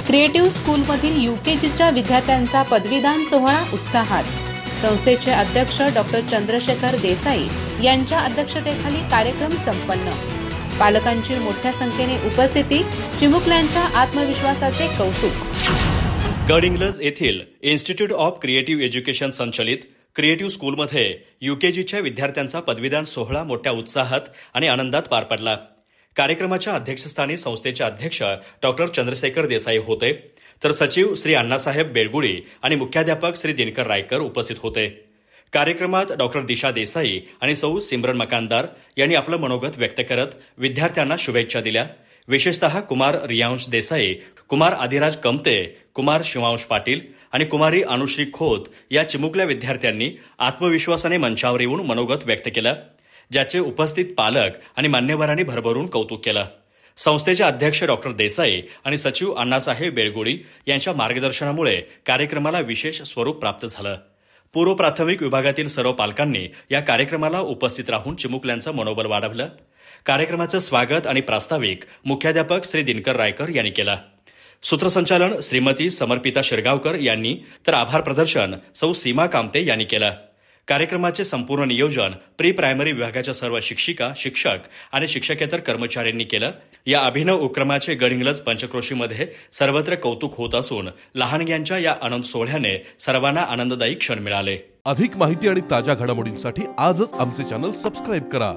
Creative स्कूलमधील UKGच्या विद्यार्थ्यांचा पदवीदान सोहळा उत्साहात. संस्थेचे अध्यक्ष डॉक्टर चंद्रशेखर देसाई यांच्या अध्यक्षतेखाली कार्यक्रम संपन्न. पालकांची मोठ्या संख्येने उपस्थिती. चिमुकल्यांच्या आत्मविश्वासाचे कौतुक. गडहिंग्लज येथील इन्स्टिट्यूट ऑफ क्रिएटिव्ह एज्युकेशन संचलित क्रिएटिव्ह स्कूलमध्ये UKGच्या विद्यार्थ्यांचा पदवीदान सोहळा मोठ्या उत्साहात आणि आनंदात पार पडला. कार्यक्रमाच्या अध्यक्षस्थानी संस्थेचे अध्यक्ष डॉक्टर चंद्रशेखर देसाई होते, तर सचिव श्री अण्णासाहेब बेळगुळी आणि मुख्याध्यापक श्री दिनकर रायकर उपस्थित होते. कार्यक्रमात डॉक्टर दिशा देसाई आणि सौ सिमरन मकानदार यांनी आपलं मनोगत व्यक्त करत विद्यार्थ्यांना शुभेच्छा दिल्या. विशेषतः कुमार रियांश देसाई, कुमार आदिराज कमते, कुमार शिवांश पाटील आणि कुमारी अनुश्री खोत या चिमुकल्या विद्यार्थ्यांनी आत्मविश्वासाने मंचावर येऊन मनोगत व्यक्त केलं, ज्याचे उपस्थित पालक आणि मान्यवरांनी भरभरून कौतुक केलं. संस्थेचे अध्यक्ष डॉक्टर देसाई आणि सचिव अण्णासाहेब बेळगुळी यांच्या मार्गदर्शनामुळे कार्यक्रमाला विशेष स्वरूप प्राप्त झालं. पूर्व प्राथमिक विभागातील सर्व पालकांनी या कार्यक्रमाला उपस्थित राहून चिमुकल्यांचं मनोबल वाढवलं. कार्यक्रमाचं स्वागत आणि प्रास्ताविक मुख्याध्यापक श्री दिनकर रायकर यांनी केलं. सूत्रसंचालन श्रीमती समर्पिता शिरगावकर यांनी, तर आभार प्रदर्शन सौ सीमा कामते यांनी केलं. कार्यक्रमाचे संपूर्ण नियोजन प्री प्रायमरी विभागाच्या सर्व शिक्षिका, शिक्षक आणि शिक्षकेतर कर्मचाऱ्यांनी केलं. या अभिनव उपक्रमाचे गडहिंग्लज पंचक्रोशीमध्ये सर्वत्र कौतुक होत असून लहानग्यांच्या या आनंद सोहळ्याने सर्वांना आनंददायी क्षण मिळाले. अधिक माहिती आणि ताज्या घडामोडींसाठी आजच आमचे चॅनल सबस्क्राईब करा.